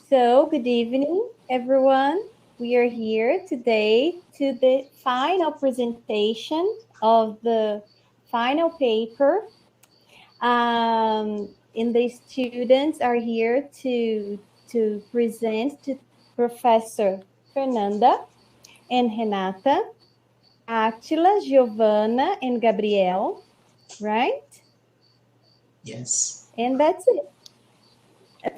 So, good evening, everyone. We are here today to the final presentation of the final paper. And the students are here to present to Professor Fernanda and Renata, Attila, Giovana, and Gabriel, right? Yes. And that's it.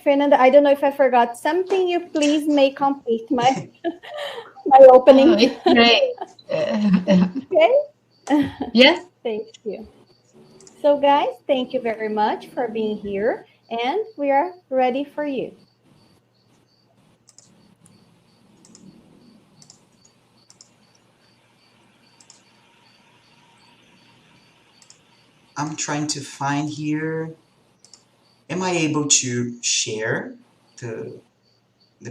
Fernanda, I don't know if I forgot something. You please may complete my opening. Oh, it's great. Okay? Yes. Thank you. So, guys, thank you very much for being here, and we are ready for you. I'm trying to find here. Am I able to share the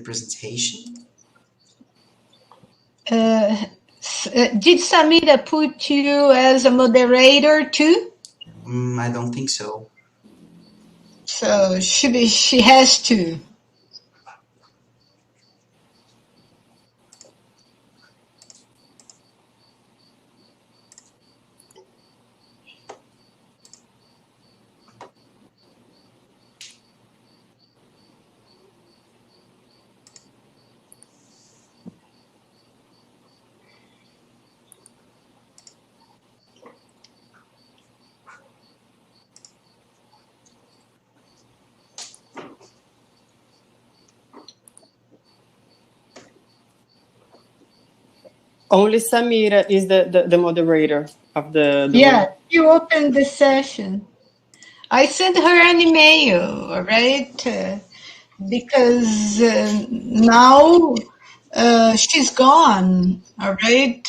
presentation? Did Samira put you as a moderator too? I don't think so. So she has to. Only Samira is the moderator of the Yeah, you opened the session. I sent her an email, all right? Because now she's gone, all right?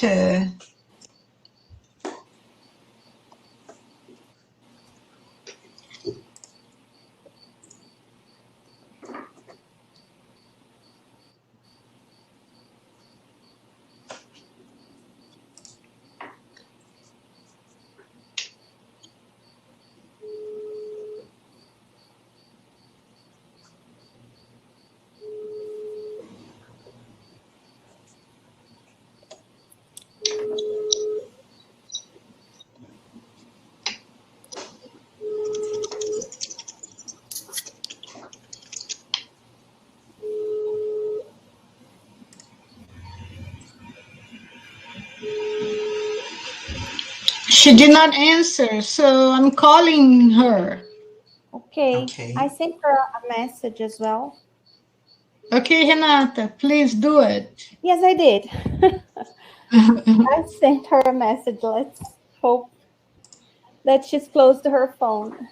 She did not answer, so I'm calling her. Okay. I sent her a message as well. Okay, Renata, please do it. Yes, I did. I sent her a message. Let's hope that she's close to her phone.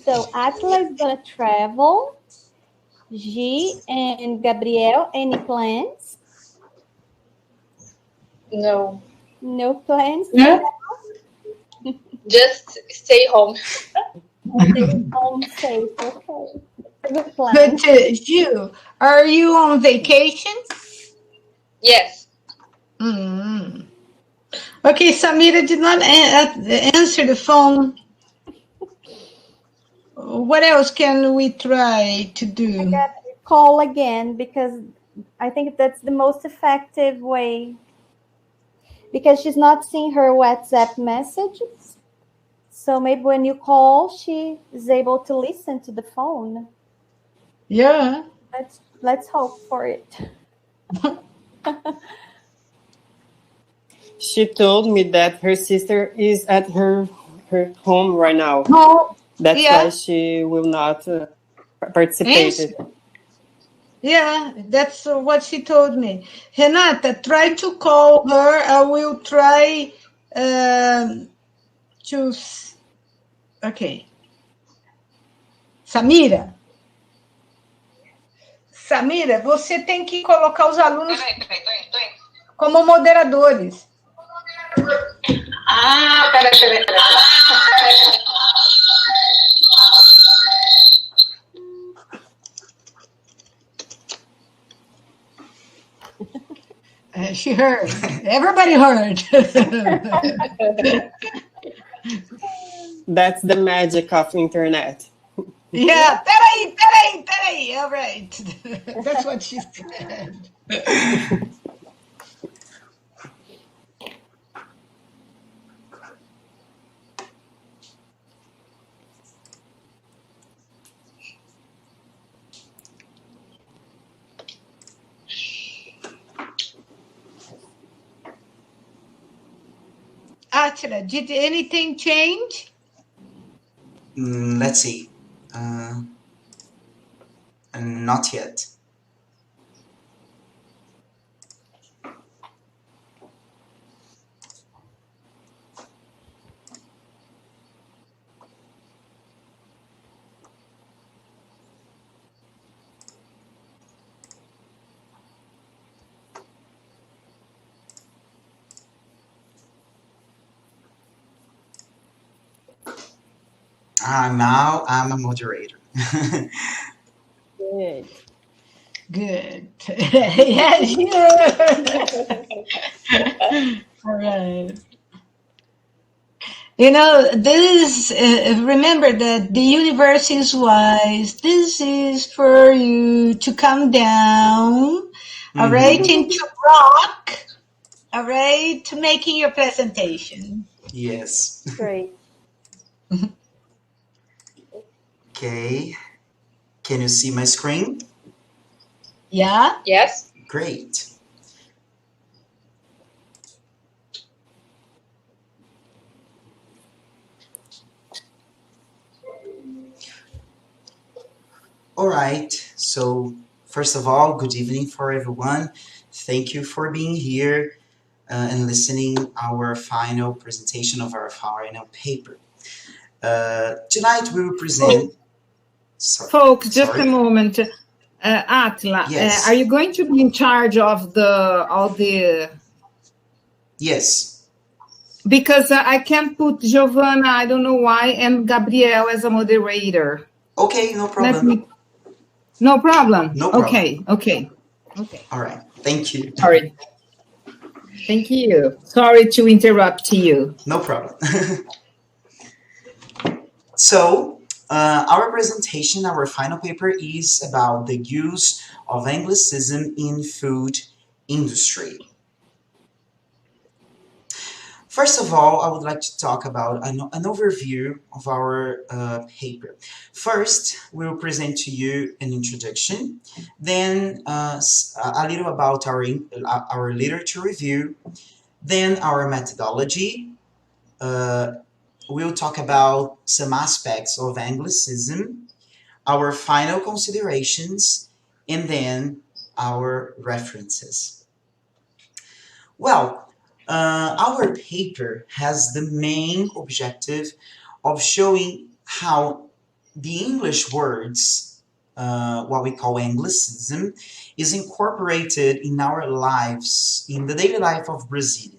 So Attila is gonna travel. G and Gabriel, any plans? No. No plans? No. Just stay home. Stay home safe. Okay. Good plan. But Gil, are you on vacation? Yes. Okay, Samira did not answer the phone. What else can we try to do? I got to call again because I think that's the most effective way. Because she's not seeing her WhatsApp messages. So maybe when you call, she is able to listen to the phone. Yeah. Let's hope for it. She told me that her sister is at her home right now. Oh, That's why she will not participate. Yeah, that's what she told me. Renata, try to call her. I will try to... Okay. Samira. Samira, você tem que colocar os alunos Peraí, tô indo. como moderadores. Ah, peraí. She heard. Everybody heard. That's the magic of internet. Yeah, peraí. All right. That's what she said. Attila, did anything change? Let's see. Not yet. Now I'm a moderator. Good. Good. Yes, you heard. All right. You know, this, remember that the universe is wise. This is for you to come down, all right, and to rock, all right, to making your presentation. Yes. Great. Okay. Can you see my screen? Yeah? Yes. Great. All right. So first of all, good evening for everyone. Thank you for being here and listening our final presentation of our final paper. Tonight we will present... Folks, just a moment. Attila, Yes. are you going to be in charge of all the... Yes. Because I can't put Giovana, I don't know why, and Gabriel as a moderator. Okay, no problem. No problem? No problem. Okay. All right. Thank you. Sorry. Thank you. Sorry to interrupt you. No problem. So, our presentation, our final paper is about the use of Anglicism in food industry. First of all, I would like to talk about an overview of our paper. First, we will present to you an introduction, then a little about our literature review, then our methodology. We'll talk about some aspects of Anglicism, our final considerations, and then our references. Well, our paper has the main objective of showing how the English words, what we call Anglicism, is incorporated in our lives, in the daily life of Brazilians.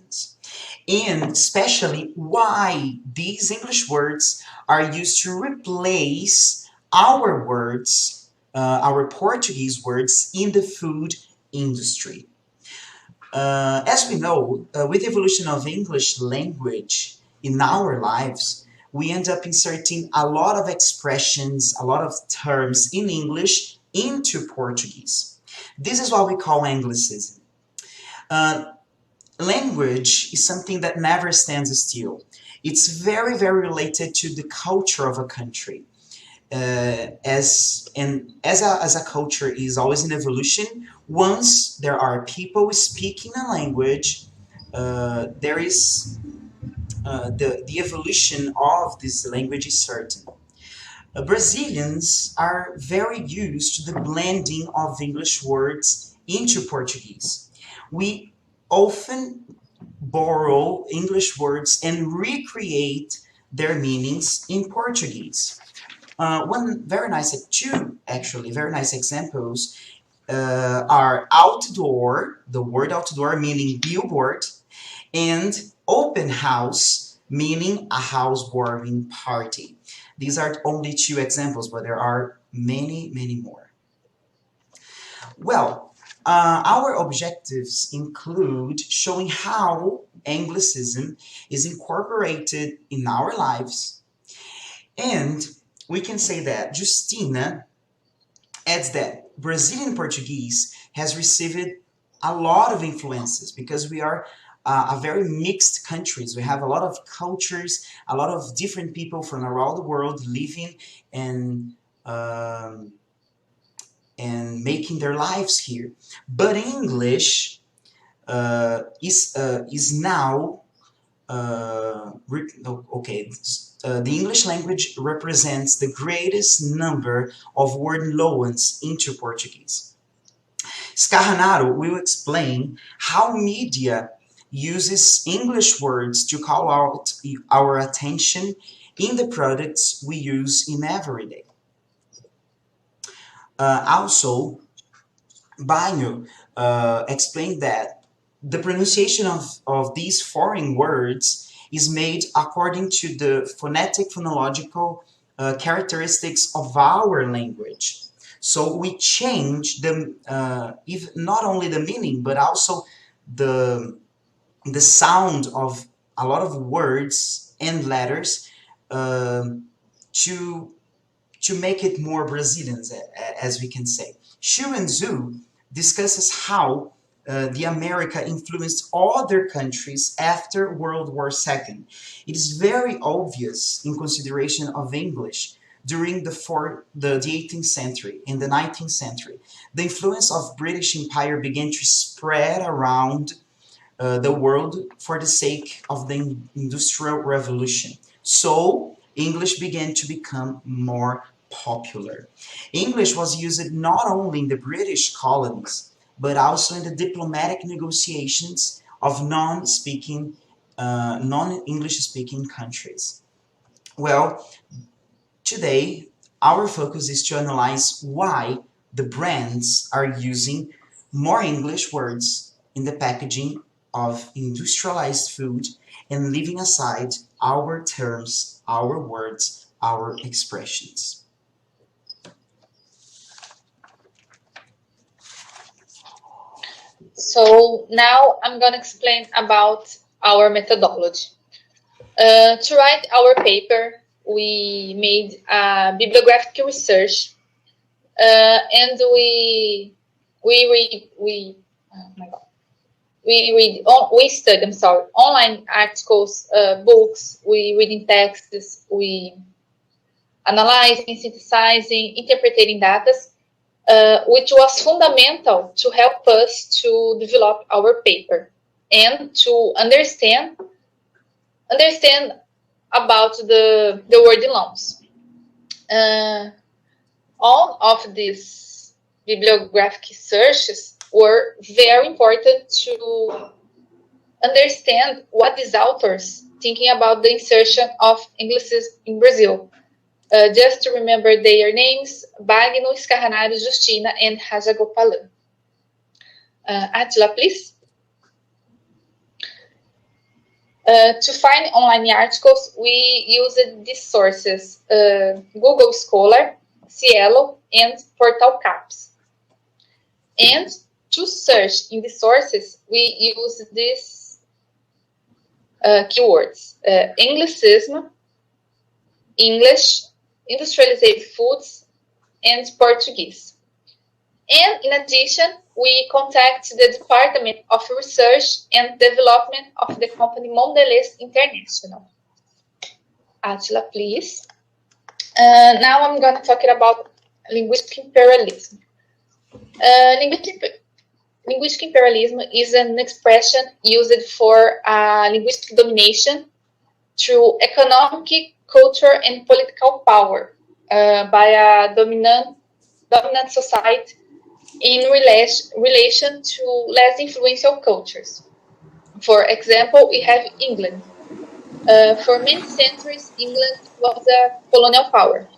And especially why these English words are used to replace our words, our Portuguese words in the food industry. As we know, with the evolution of English language in our lives, we end up inserting a lot of expressions, a lot of terms in English into Portuguese. This is what we call Anglicism. Language is something that never stands still. It's very, very related to the culture of a country. As a culture is always in evolution, once there are people speaking a language, there is the evolution of this language is certain. Brazilians are very used to the blending of English words into Portuguese. We often borrow English words and recreate their meanings in Portuguese. Two very nice examples are outdoor, the word outdoor meaning billboard, and open house meaning a housewarming party. These are only 2 examples, but there are many, many more. Well, our objectives include showing how Anglicism is incorporated in our lives, and we can say that Justina adds that Brazilian Portuguese has received a lot of influences because we are a very mixed countries. We have a lot of cultures, a lot of different people from around the world living and making their lives here. But English is now the English language represents the greatest number of word loans into Portuguese. Scarranaro will explain how media uses English words to call out our attention in the products we use in everyday. Also, Banho explained that the pronunciation of these foreign words is made according to the phonological characteristics of our language. So we change them, not only the meaning, but also the sound of a lot of words and letters to make it more Brazilian, as we can say. Xu and Zhu discusses how the America influenced other countries after World War II. It is very obvious in consideration of English during the 18th century and the 19th century. The influence of British Empire began to spread around the world for the sake of the Industrial Revolution. So English began to become more popular. English was used not only in the British colonies, but also in the diplomatic negotiations of non-English speaking countries. Well, today, our focus is to analyze why the brands are using more English words in the packaging of industrialized food and leaving aside our terms, our words, our expressions. So now I'm going to explain about our methodology. To write our paper, we made a bibliographic research, and we study online articles, books. We reading texts. We analyzing, synthesizing, interpreting data, which was fundamental to help us to develop our paper and to understand about the word loans. All of these bibliographic searches were very important to understand what these authors thinking about the insertion of Anglicism in Brazil. Just to remember their names: Bagno, Scarranaro, Justina, and Rajagopalan. Attila, please. To find online articles, we used these sources: Google Scholar, Cielo, and Portal Caps. And to search in the sources, we use these keywords: Anglicism, English, industrialized foods, and Portuguese. And in addition, we contact the Department of Research and Development of the company Mondelez International. Attila, please. Now I'm going to talk about linguistic imperialism. Linguistic imperialism is an expression used for linguistic domination through economic, culture, and political power by a dominant society in relation to less influential cultures. For example, we have England. For many centuries, England was a colonial power.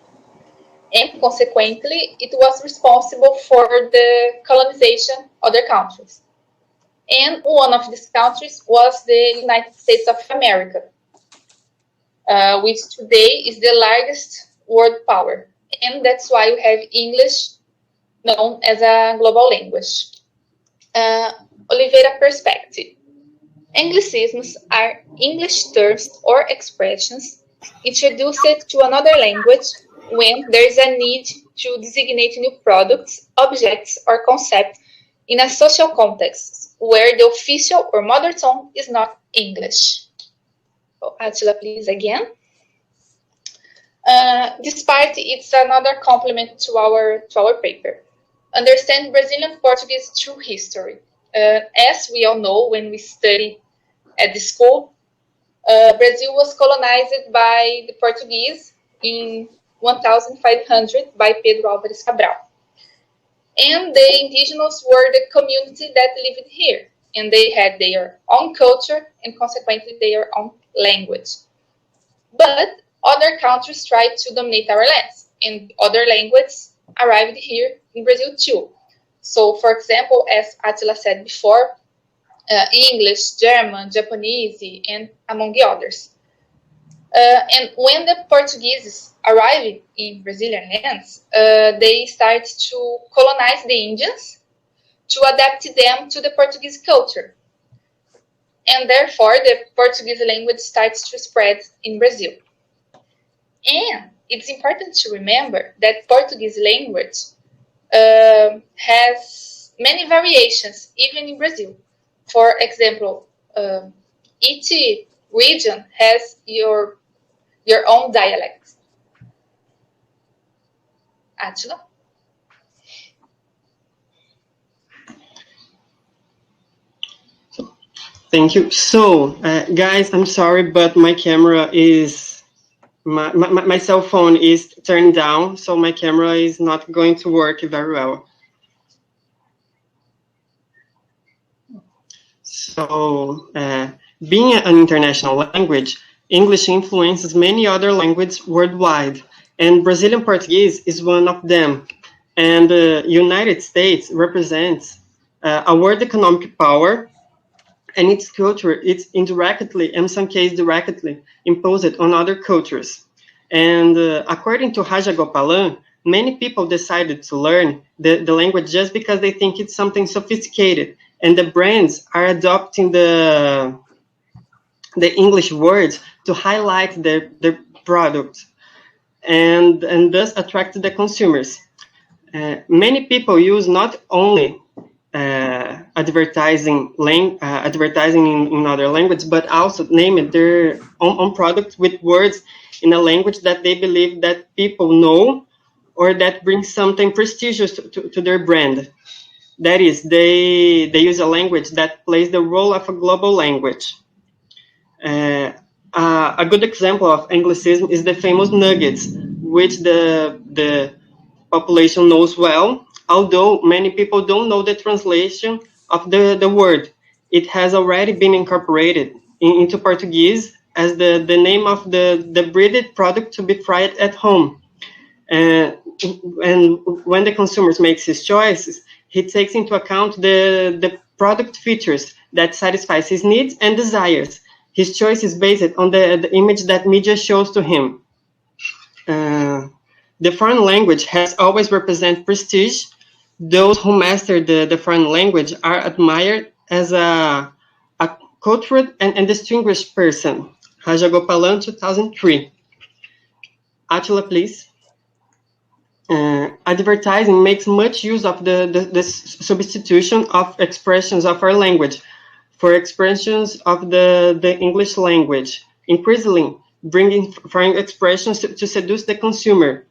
and consequently, it was responsible for the colonization of other countries. And one of these countries was the United States of America, which today is the largest world power. And that's why we have English known as a global language. Oliveira perspective. Anglicisms are English terms or expressions introduced to another language when there is a need to designate new products, objects, or concepts in a social context where the official or mother tongue is not English. So, Attila, please, again. This part is another complement to our paper. Understand Brazilian Portuguese through history. As we all know, when we study at the school, Brazil was colonized by the Portuguese in 1500 by Pedro Álvares Cabral. And the indigenous were the community that lived here, and they had their own culture and consequently their own language. But other countries tried to dominate our lands, and other languages arrived here in Brazil too. So, for example, as Attila said before, English, German, Japanese, and among the others. And when the Portuguese arrived in Brazilian lands, they started to colonize the Indians to adapt them to the Portuguese culture. And therefore, the Portuguese language starts to spread in Brazil. And it's important to remember that Portuguese language has many variations, even in Brazil. For example, each region has your own dialect. Attila? Thank you. So, guys, I'm sorry, but my camera is, my cell phone is turned down, so my camera is not going to work very well. So, being an international language, English influences many other languages worldwide, and Brazilian Portuguese is one of them. And the United States represents a world economic power, and its culture, it's indirectly, in some cases directly, imposed on other cultures. And according to Rajagopalan, many people decided to learn the language just because they think it's something sophisticated, and the brands are adopting the English words to highlight their product, and thus attract the consumers. Many people use not only advertising in other languages, but also name their own product with words in a language that they believe that people know, or that brings something prestigious to their brand. That is, they use a language that plays the role of a global language. A good example of Anglicism is the famous nuggets, which the population knows well, although many people don't know the translation of the word. It has already been incorporated into Portuguese as the name of the breaded product to be fried at home. And when the consumer makes his choices, he takes into account the product features that satisfies his needs and desires. His choice is based on the image that media shows to him. The foreign language has always represented prestige. Those who master the foreign language are admired as a cultured and distinguished person. Rajagopalan, 2003. Attila, please. Advertising makes much use of the substitution of expressions of our language for expressions of the English language, increasingly bringing foreign expressions to seduce the consumer.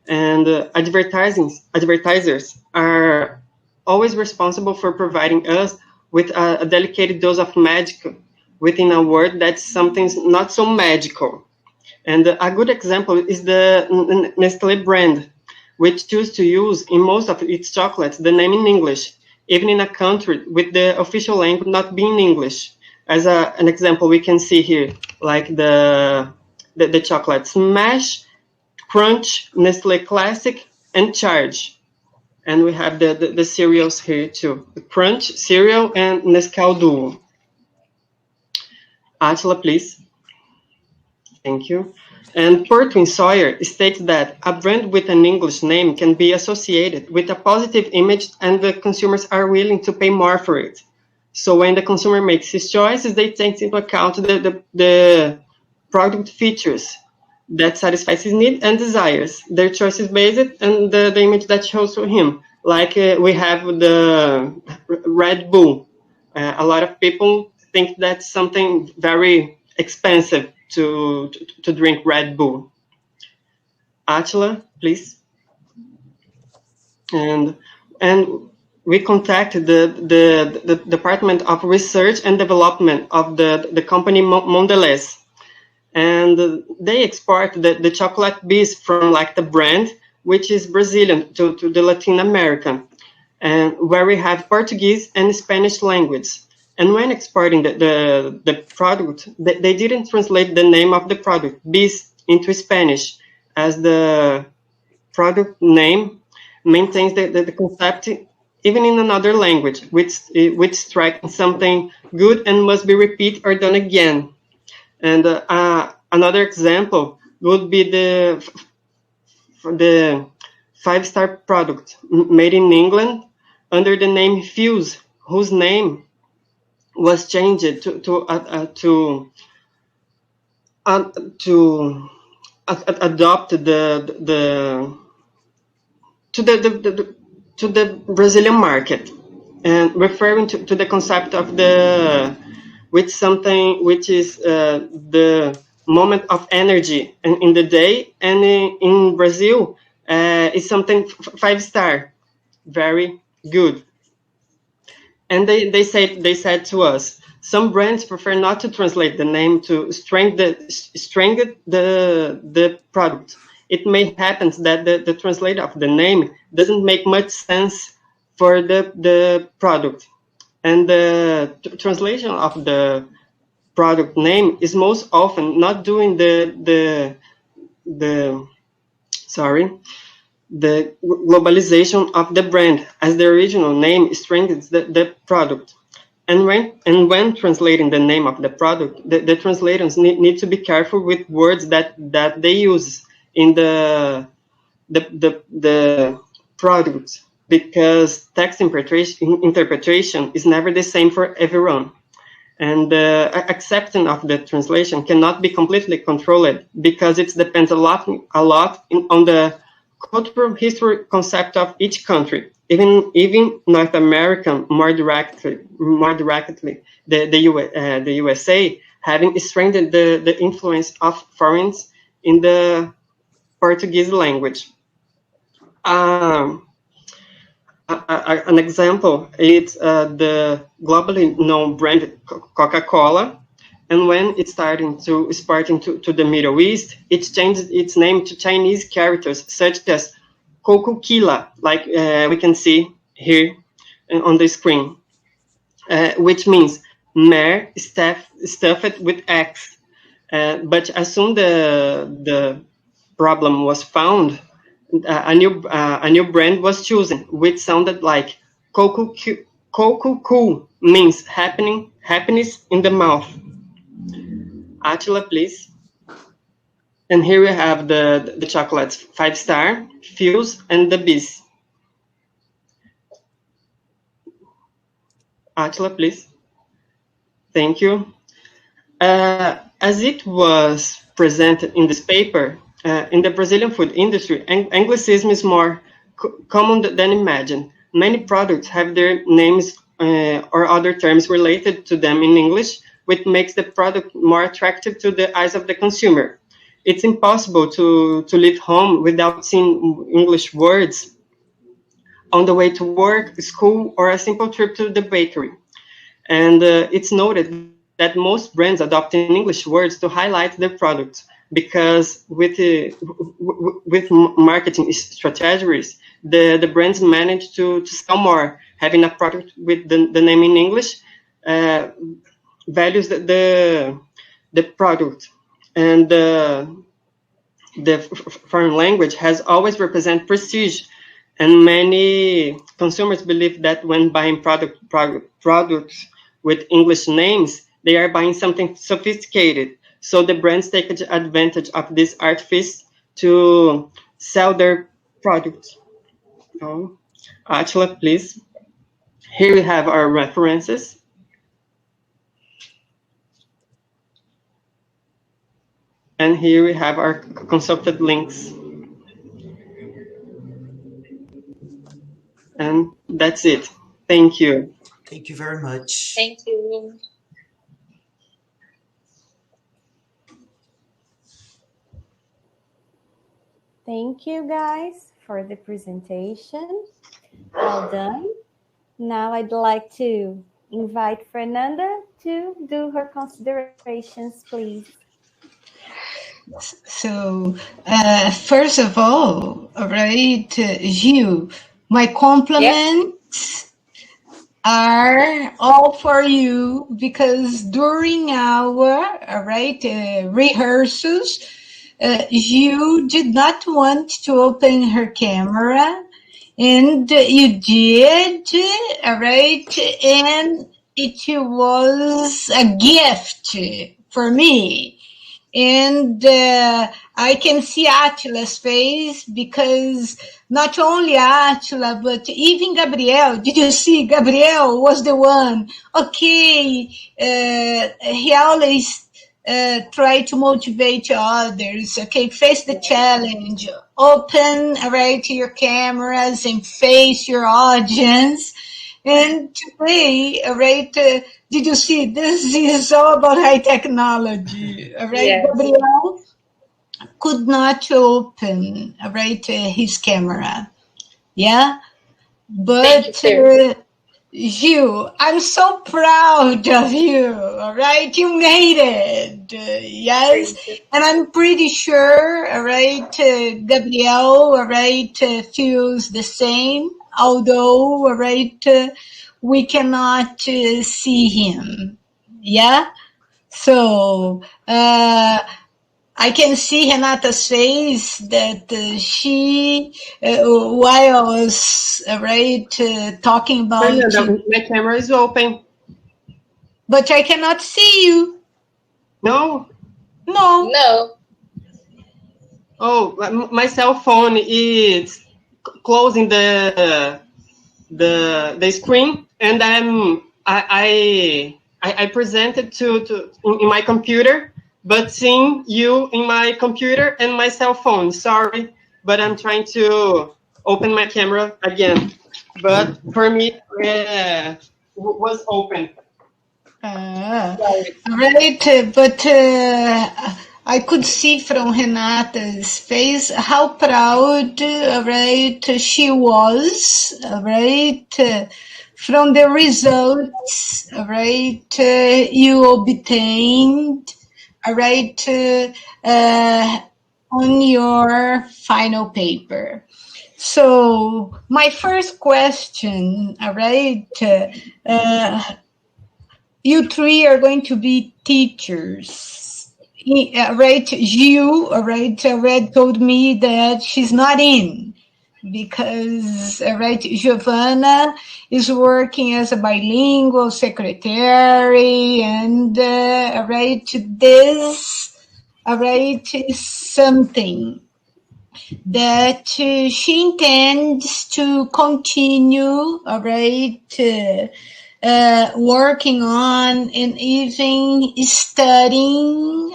And advertisers are always responsible for providing us with a delicate dose of magic within a word that's something not so magical. And a good example is the Nestlé brand, which chooses to use in most of its chocolates the name in English, even in a country with the official language not being English. As an example, we can see here, like the chocolate Smash Crunch, Nestle Classic, and Charge. And we have the cereals here too. The Crunch cereal and Nescau Duo. Attila, please. Thank you. And Pertwee Sawyer states that a brand with an English name can be associated with a positive image and the consumers are willing to pay more for it. So when the consumer makes his choices, they take into account the product features that satisfies his need and desires. Their choice is based on the image that shows to him. Like we have the Red Bull. A lot of people think that's something very expensive to drink Red Bull. Attila, please. And we contacted the Department of Research and Development of the company Mondelez. And they export the chocolate bees from like the brand, which is Brazilian to the Latin America, and where we have Portuguese and Spanish language. And when exporting the product, they didn't translate the name of the product, bees, into Spanish, as the product name maintains the concept even in another language, which strikes something good and must be repeated or done again. And another example would be the 5-star product made in England under the name Fuse, whose name was changed to adopt to the Brazilian market, and referring to the concept of which is the moment of energy in the day, and in Brazil is something 5-star, very good. And they said to us, some brands prefer not to translate the name to strengthen the product. It may happen that the translation of the name doesn't make much sense for the product, and the translation of the product name is most often not doing the globalization of the brand, as the original name strengthens the product. And when translating the name of the product, the translators need to be careful with words that they use in the product, because text interpretation is never the same for everyone. And the acceptance of the translation cannot be completely controlled, because it depends a lot on the cultural history concept of each country. Even North America more directly, the USA having strengthened the influence of foreigners in the Portuguese language. An example is the globally known brand Coca-Cola, and when it's starting to the Middle East, it changed its name to Chinese characters such as Coca-Cola, like we can see here on the screen, which means mare stuffed with eggs. But as soon the problem was found, a new brand was chosen, which sounded like Coco, means happiness in the mouth. Attila, please. And here we have the chocolates, 5-star, Fuse, and the Bees. Attila, please. Thank you. As it was presented in this paper, in the Brazilian food industry, Anglicism is more common than imagined. Many products have their names or other terms related to them in English, which makes the product more attractive to the eyes of the consumer. It's impossible to leave home without seeing English words on the way to work, school, or a simple trip to the bakery. And it's noted that most brands adopt English words to highlight their products, because with marketing strategies, the brands manage to sell more. Having a product with the name in English values the product. And the foreign language has always represented prestige, and many consumers believe that when buying products with English names, they are buying something sophisticated. So the brands take advantage of this artifice to sell their products. Oh, Attila, please. Here we have our references. And here we have our consulted links. And that's it. Thank you. Thank you very much. Thank you. Thank you guys for the presentation. Well done. Now I'd like to invite Fernanda to do her considerations, please. So, first of all right, Gil, my compliments are all for you, because during our rehearsals, you did not want to open her camera, and you did, right? And it was a gift for me. And I can see Attila's face, because not only Attila, but even Gabriel. Did you see? Gabriel was the one. Okay, he always try to motivate others. Okay, face the challenge. Open, your cameras and face your audience. And today, did you see? This is all about high technology, Yes. Gabriel could not open, his camera. Yeah, but Gil, I'm so proud of you. All right, you made it. Yes, and I'm pretty sure. Gabriel. Feels the same. Although, we cannot see him. Yeah. So I can see Renata's face that she, while I was talking about you, my camera is open. But I cannot see you. No. No. Oh, my cell phone is closing the screen, and I presented to in my computer, but seeing you in my computer and my cell phone. Sorry, but I'm trying to open my camera again. But for me, was open. But I could see from Renata's face how proud, she was, from the results, you obtained, on your final paper. So my first question, you three are going to be teachers, You, Red told me that she's not in because, Giovana is working as a bilingual secretary, and, this, is something that she intends to continue, working on, and even studying,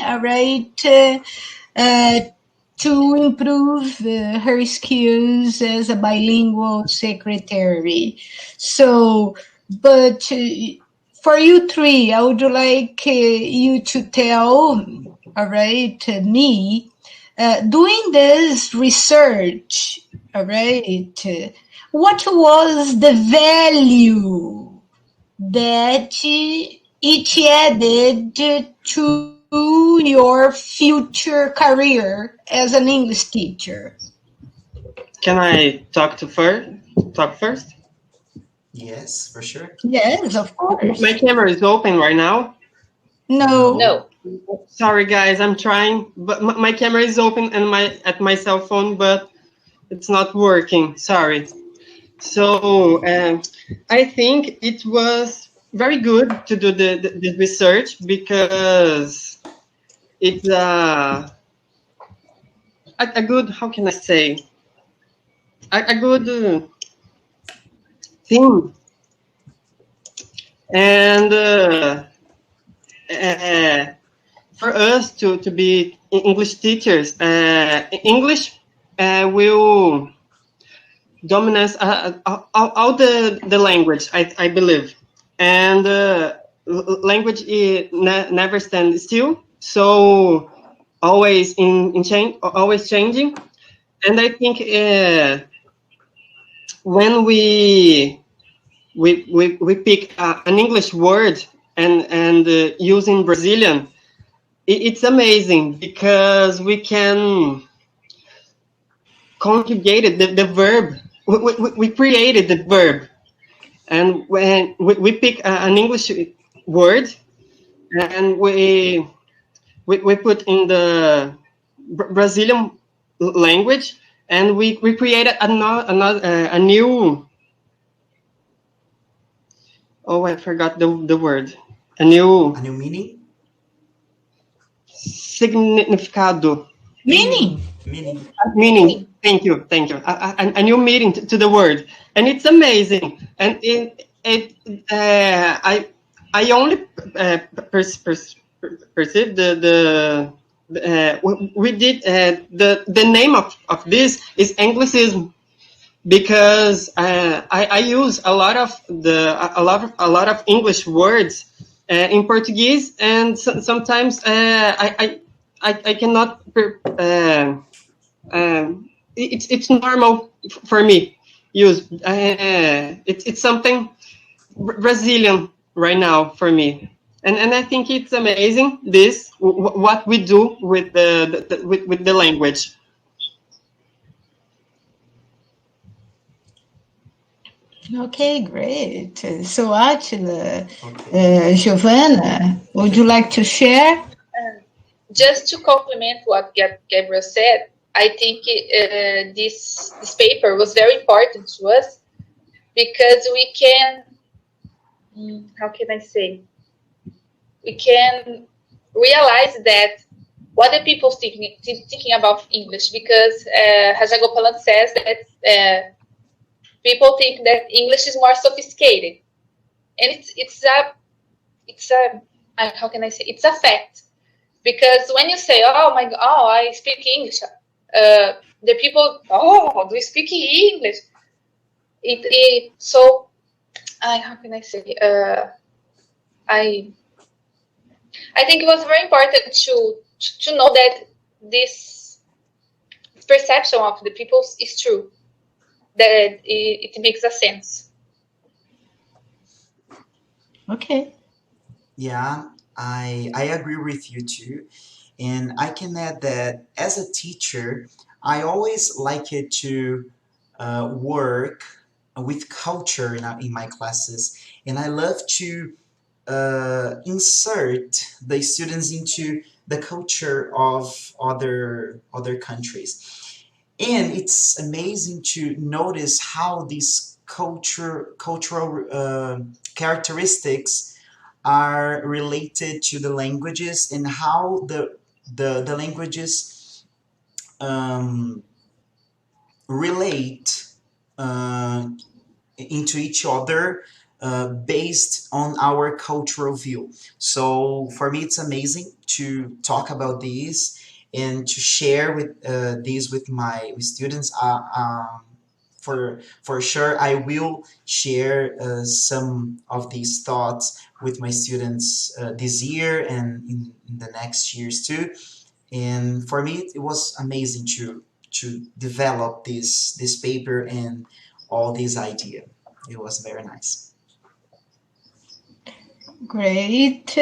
to improve her skills as a bilingual secretary. So, but for you three, I would like you to tell, me, doing this research, what was the value that it added to your future career as an English teacher? Can I talk first? Yes, for sure. Yes, of course. My camera is open right now? No. Sorry, guys, I'm trying, but my camera is open and at my cell phone, but it's not working. Sorry. So I think it was very good to do the research because it's a good, how can I say, a good thing. And for us to be English teachers, English will dominate all the language, I believe. And language never stands still, so always in change, always changing. And I think when we pick an English word and using Brazilian, it's amazing because we can conjugate it, the verb. We created the verb, and when we pick an English word and we put in the Brazilian language, and we created a new. Oh, I forgot the word. A new meaning. Significado. Meaning. Meaning. Thank you. A new meaning to the word, and it's amazing. And I only perceive we did the name of this is Anglicism, because I use a lot of English words in Portuguese, and sometimes I cannot. It's normal for me use. It's something Brazilian right now for me, and I think it's amazing what we do with with the language. Okay, great. So, Attila, Giovana, would you like to share? Just to complement what Gabriel said, I think this paper was very important to us because we can, how can I say, we can realize that what the people thinking about English, because Rajagopalan says that people think that English is more sophisticated, and it's a how can I say, it's a fact. Because when you say, I speak English, the people, do you speak English? So, how can I say? I think it was very important to know that this perception of the people is true, that it makes a sense. Okay. Yeah, I agree with you too. And I can add that as a teacher, I always like it to work with culture in my classes. And I love to insert the students into the culture of other countries. And it's amazing to notice how these cultural characteristics are related to the languages, and how the languages relate into each other based on our cultural view. So for me, it's amazing to talk about these and to share with these with my students. For sure, I will share some of these thoughts with my students this year and in the next years too. And for me, it was amazing to develop this paper and all these idea. It was very nice. Great.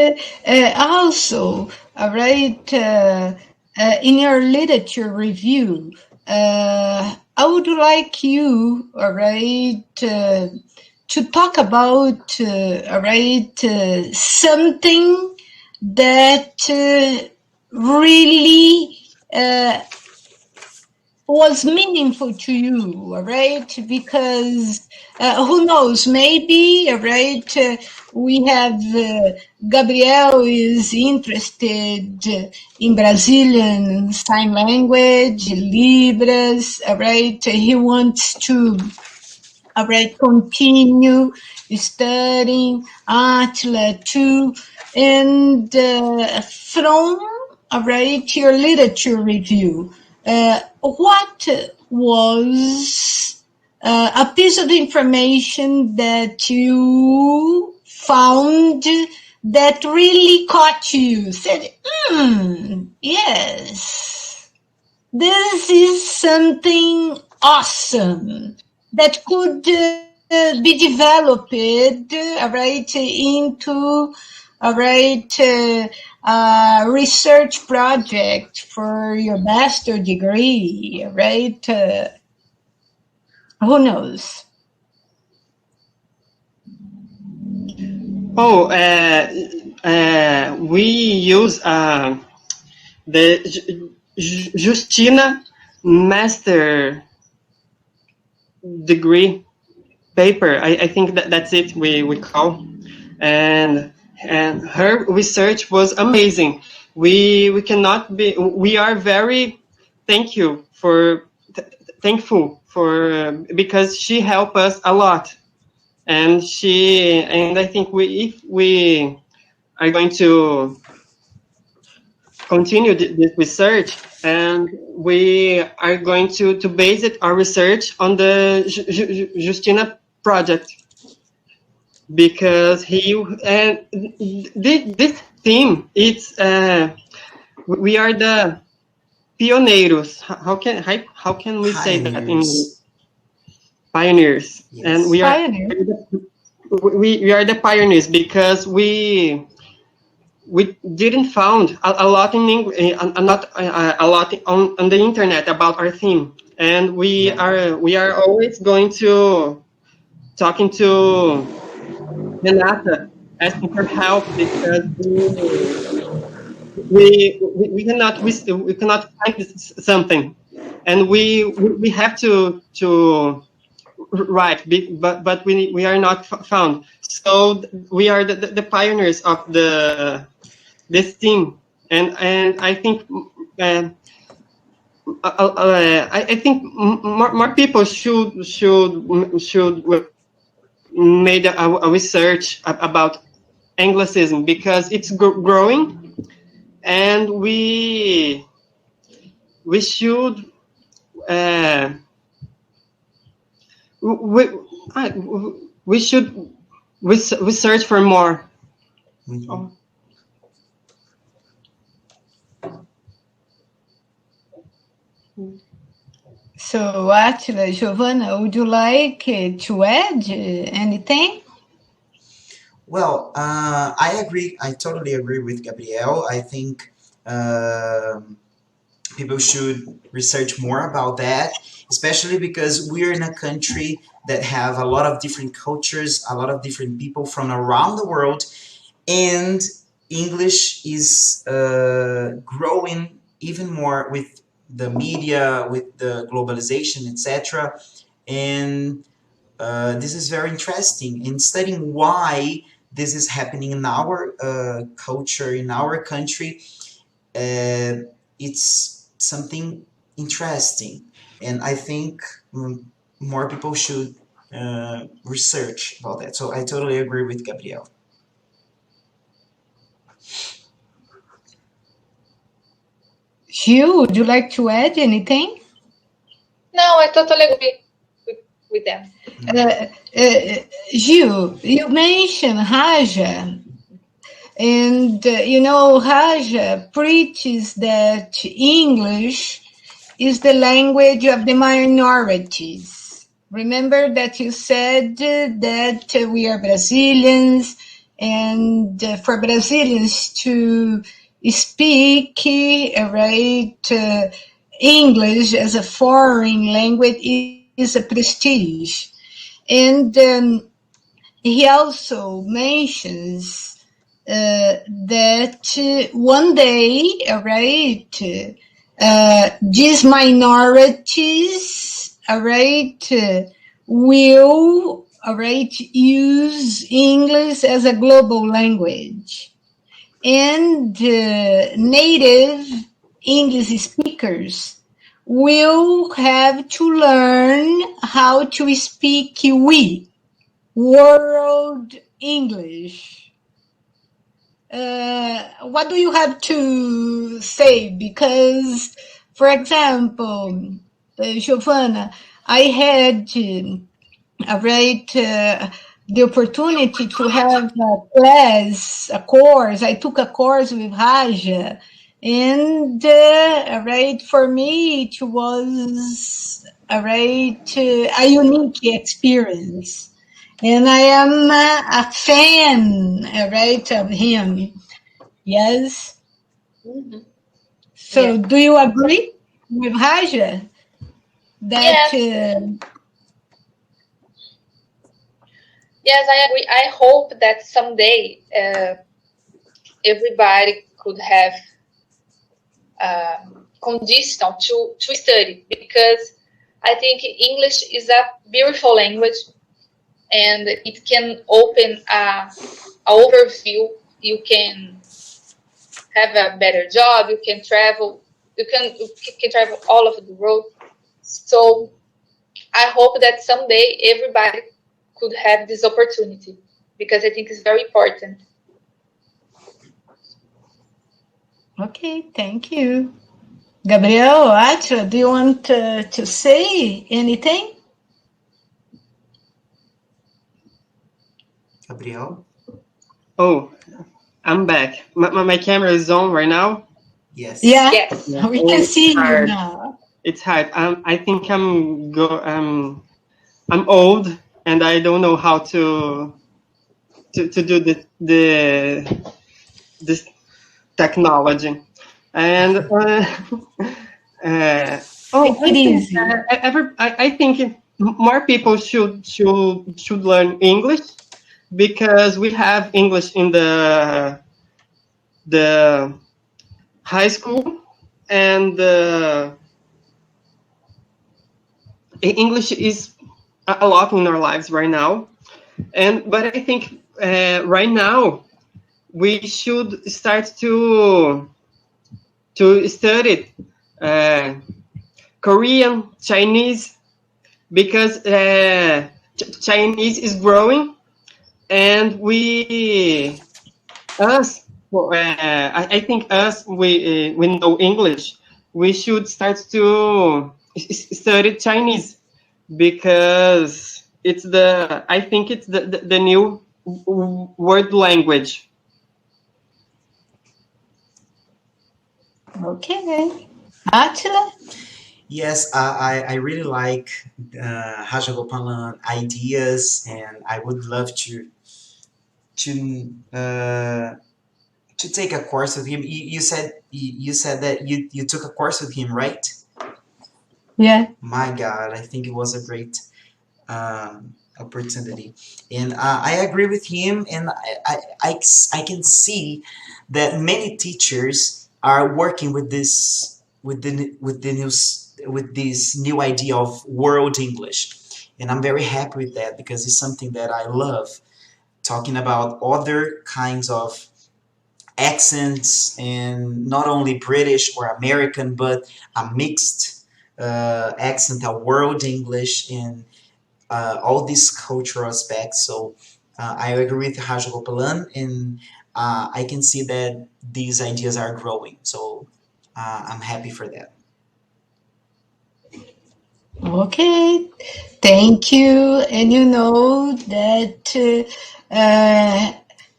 Also, all right, in your literature review, I would like you, all right, to talk about, all right, something that really was meaningful to you, all right? Because who knows, maybe, all right, we have Gabriel is interested in Brazilian Sign Language, Libras, all right? He wants to, all right, continue studying Attila too. And from, all right, your literature review, what was a piece of information that you found that really caught you? Said, yes, this is something awesome that could be developed, all right, into a research project for your master degree, right? Who knows? Oh, we use the Justina master degree paper. I think that's it we call, and her research was amazing. We are very thankful for because she helped us a lot, and I think if we are going to continue this research, and we are going to base our research on the Justina project, because this theme, it's we are the pioneiros. How can we say that in English? Pioneers. Yes. And we are the pioneers, because we didn't found a lot in English, not a lot on the internet about our theme, and we are always going to talking to Renata, asking for help, because we cannot find something, and we have to write, but we are not found. So we are the pioneers of this team, and I think I think more people should made a research about Anglicism, because it's growing, and we should we should research for more. Mm-hmm. So, Attila, Giovana, would you like to add anything? Well, I agree. I totally agree with Gabriel. I think people should research more about that, especially because we're in a country that have a lot of different cultures, a lot of different people from around the world, and English is growing even more with the media, with the globalization, etc. And this is very interesting. In studying why this is happening in our culture, in our country, it's something interesting. And I think more people should research about that. So I totally agree with Gabriel. Gil, would you like to add anything? No, I totally agree with them. Gil, you mentioned Raja, and Raja preaches that English is the language of the minorities. Remember that you said that we are Brazilians, and for Brazilians to speak English as a foreign language is a prestige. And he also mentions that one day, all right, these minorities, all right, will, all right, use English as a global language. And native English speakers will have to learn how to speak world English. What do you have to say? Because, for example, Giovana, I had the opportunity to have a class, a course. I took a course with Raja, and for me it was a unique experience. And I am a fan, of him. Yes. Mm-hmm. So, do you agree with Raja that? Yes, I agree. I hope that someday everybody could have conditional to study, because I think English is a beautiful language, and it can open an overview. You can have a better job. You can travel. You can travel all over the world. So I hope that someday everybody could have this opportunity, because I think it's very important. Okay, thank you. Gabriel, Attila, do you want to say anything? Gabriel? Oh, I'm back. My camera is on right now? Yes. Yeah, Yes. we can see you now. It's hard. I think I'm old, and I don't know how to do this technology. And I think more people should learn English, because we have English in the high school, and English is a lot in our lives right now. But I think right now we should start to study Korean, Chinese, because Chinese is growing, and I think we know English. We should start to study Chinese, because I think it's the new world language. Okay. Attila? Yes, I really like Rajagopalan ideas, and I would love to take a course with him. You said that you took a course with him, right? Yeah. My God, I think it was a great opportunity, and I agree with him, and I can see that many teachers are working with this with this new idea of world English, and I'm very happy with that, because it's something that I love, talking about other kinds of accents, and not only British or American, but a mixed accent, a world English, and all these cultural aspects. So I agree with Rajagopalan, and I can see that these ideas are growing. So I'm happy for that. Okay, thank you. And you know that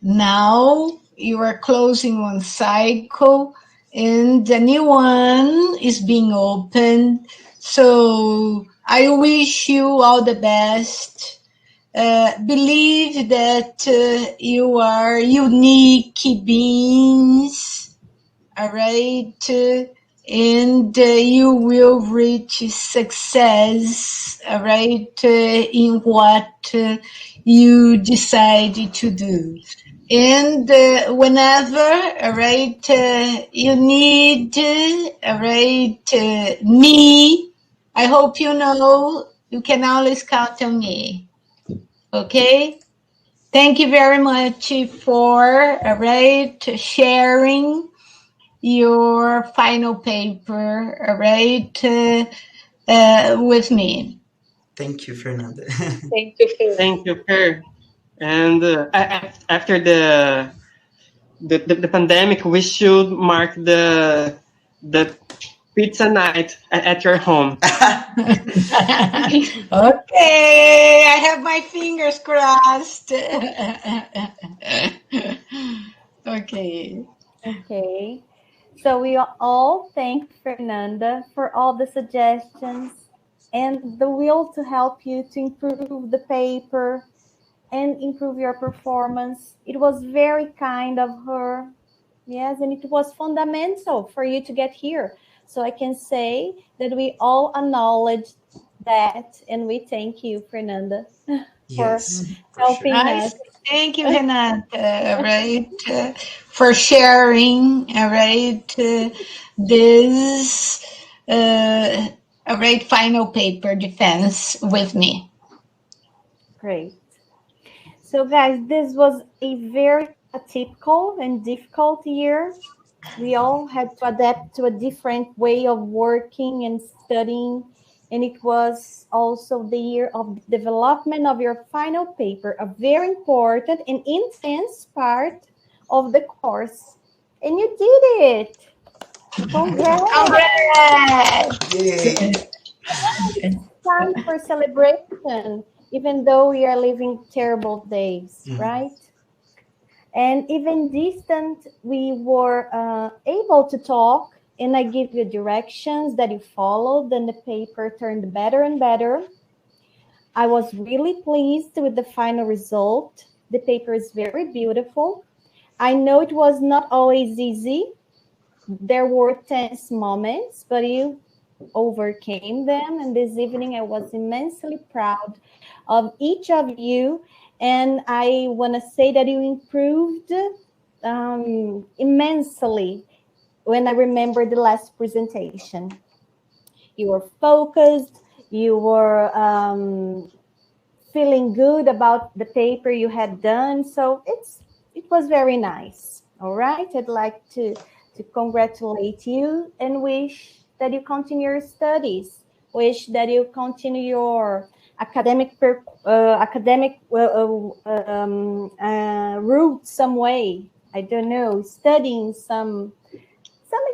now you are closing one cycle and the new one is being opened. So I wish you all the best. Believe that you are unique beings, all right? And you will reach success, all right, in what you decide to do. And whenever, all right, you need, all right, me, I hope you know you can always count on me. Okay? Thank you very much for, all right, sharing your final paper, all right, with me. Thank you, Fernanda. Thank you, Phil. Thank you, Per. And after the pandemic, we should mark the pizza night at your home. Okay, I have my fingers crossed. Okay. Okay. So we all thank Fernanda for all the suggestions and the will to help you to improve the paper and improve your performance. It was very kind of her. Yes, and it was fundamental for you to get here. So I can say that we all acknowledge that, and we thank you, Fernanda, for Yes, for helping sure. us. Thank you, Renata, right, for sharing, all right, this, all right, final paper defense with me. Great. So, guys, this was a very atypical and difficult year. We all had to adapt to a different way of working and studying. And it was also the year of development of your final paper, a very important and intense part of the course. And you did it. Congrats. Congrats! Yay. Time for celebration, even though we are living terrible days, right? And even distant, we were able to talk, and I give you directions that you followed, and the paper turned better and better. I was really pleased with the final result. The paper is very beautiful. I know it was not always easy. There were tense moments, but you overcame them. And this evening, I was immensely proud of each of you. And I want to say that you improved immensely when I remember the last presentation. You were focused. You were feeling good about the paper you had done. So it was very nice. All right. I'd like to congratulate you and wish that you continue your studies. Wish that you continue your academic route some way. I don't know, studying some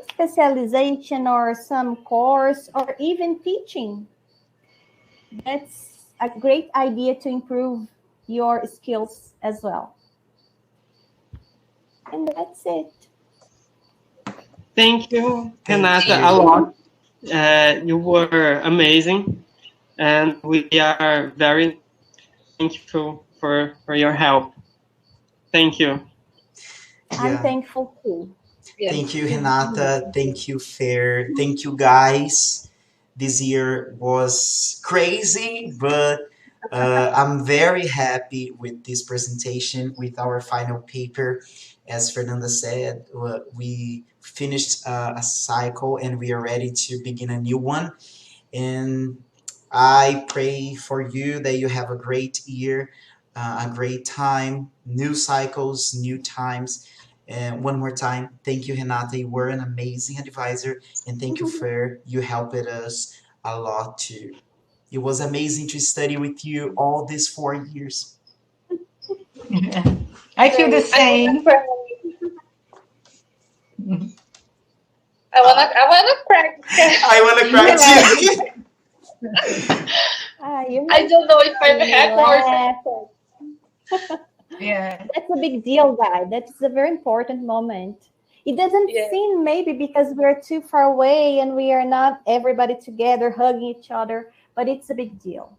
specialization or some course or even teaching. That's a great idea to improve your skills as well. And that's it. Thank you, Renata, Thank a you. lot. You were amazing, and we are very thankful for your help. Thank you. I'm Yeah. thankful too. Yes. Thank you, Renata. Thank you, Fair. Thank you, guys. This year was crazy, but I'm very happy with this presentation, with our final paper. As Fernanda said, we finished a cycle and we are ready to begin a new one. And I pray for you that you have a great year, a great time, new cycles, new times. And one more time, thank you, Renata. You were an amazing advisor. And thank you, Fer. You helped us a lot too. It was amazing to study with you all these 4 years. I feel the same. I wanna cry. I want to cry too. I don't know if I'm happy or Yeah. That's a big deal, guy. That's a very important moment. It doesn't seem maybe because we're too far away and we are not everybody together hugging each other, but it's a big deal.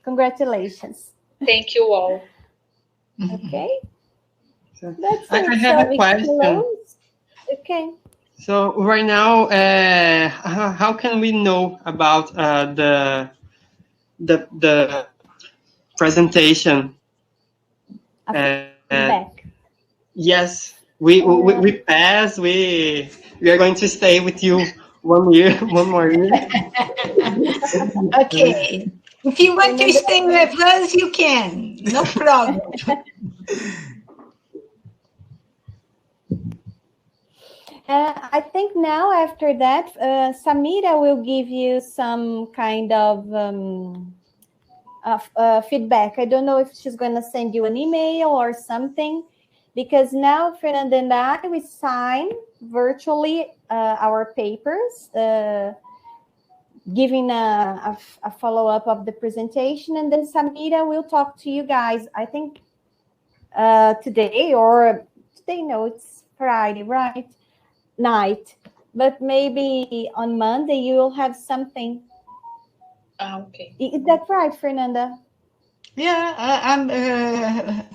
Congratulations. Thank you all. Okay. So, That's I it. have So a we question. close. Okay. So right now, how can we know about the presentation? Feedback. Yes, we pass. We are going to stay with you 1 year, one more year. Okay. If you want to stay with us, you can. No problem. I think now after that, Samira will give you some kind of feedback. I don't know if she's going to send you an email or something, because now Fernanda and I, we sign virtually our papers, giving a follow-up of the presentation, and then Samira will talk to you guys, I think today, no, it's Friday, right? Night, but maybe on Monday you will have something. Okay. Is that right, Fernanda? Yeah, I'm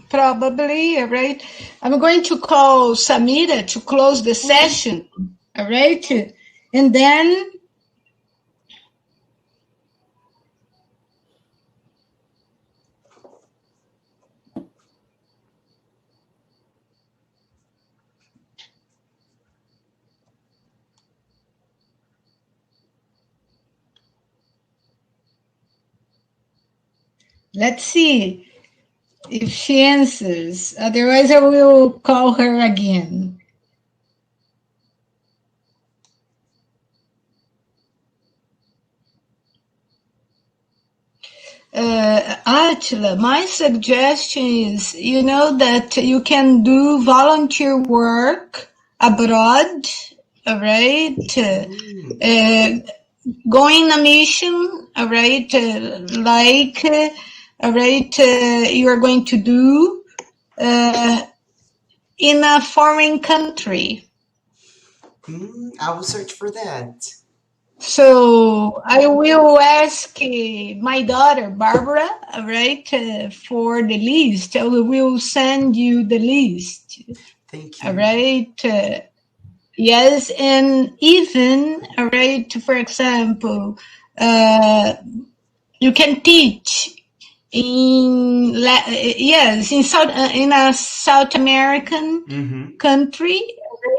probably, right? I'm going to call Samira to close the session, all right? And then let's see if she answers. Otherwise, I will call her again. Attila, my suggestion is, that you can do volunteer work abroad, all right? Going a mission, all right? You are going to do in a foreign country. I will search for that. So I will ask my daughter, Barbara, right, for the list. I will send you the list. Thank you. All right. Yes, and even, all right, for example, you can teach in a South American country,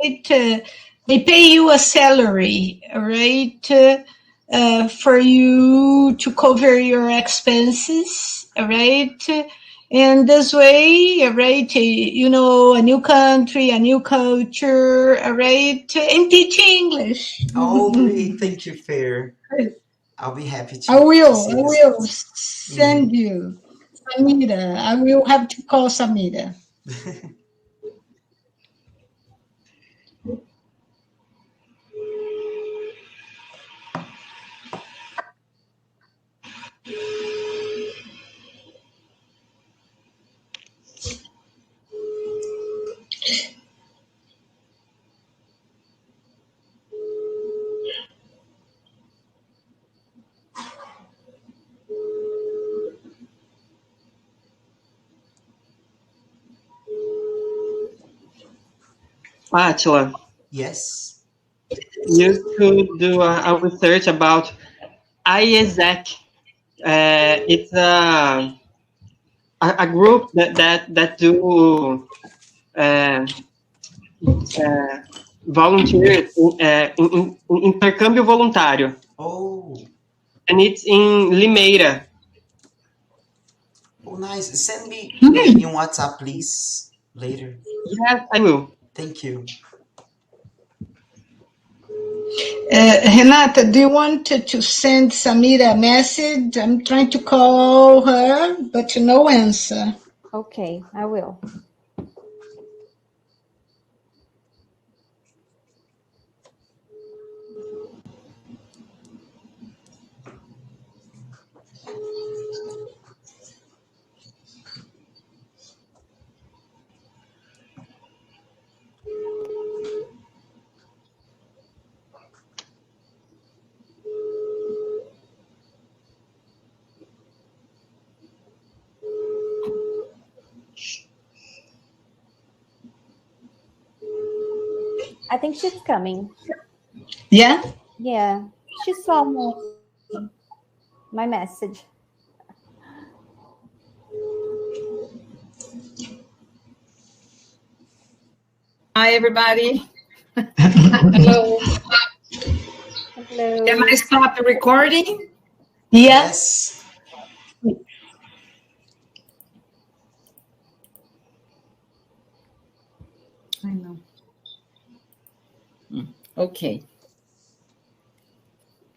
right? They pay you a salary, right, for you to cover your expenses, right? And this way, right, a new country, a new culture, right, and teach English. Oh, great. Thank you, Fair. I'll be happy to. I will this. send you. Samira, I will have to call Samira. Attila, Yes. you could do a research about IESEC. It's a group that do volunteers in intercâmbio voluntário. Oh. And it's in Limeira. Oh, nice. Send me in WhatsApp, please, later. Yes, I will. Thank you. Renata, do you want to send Samira a message? I'm trying to call her, but no answer. Okay, I will. I think she's coming. Yeah? Yeah, she saw my message. Hi, everybody. Hello. Hello. Can I stop the recording? Yes. I know. Okay.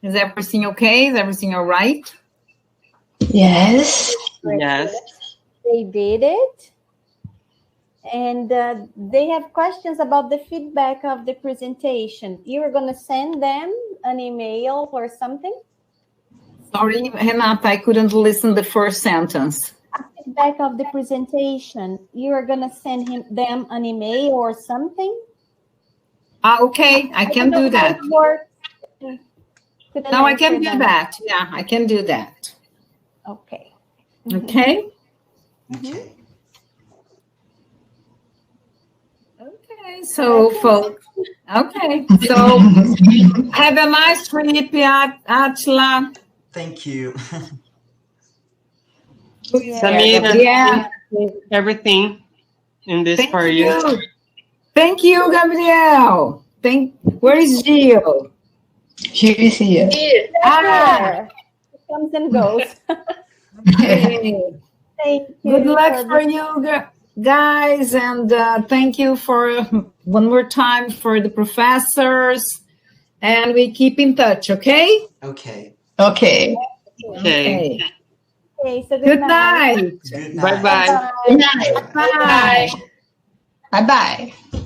Is everything okay? Is everything all right? Yes. Yes. They did it. And they have questions about the feedback of the presentation. You're going to send them an email or something? Sorry, Renata, I couldn't listen the first sentence. Feedback of the presentation. You're going to send them an email or something? Okay, I can do that. No, I can do that. Yeah, I can do that. Okay. Okay? Okay. Okay, so folks, okay, so have a nice trip, Attila. Thank you. Samira, Yeah. everything in this Thank for you. you. Thank you, Gabriel. Where is Gio? She is here. Here. Ah, It comes and goes. okay. Thank you. Good luck for you guys, and thank you for one more time for the professors, and we keep in touch, okay? Okay. Okay. Okay. Okay, so Good night. Good Bye night. bye. Good night. Bye. Bye-bye.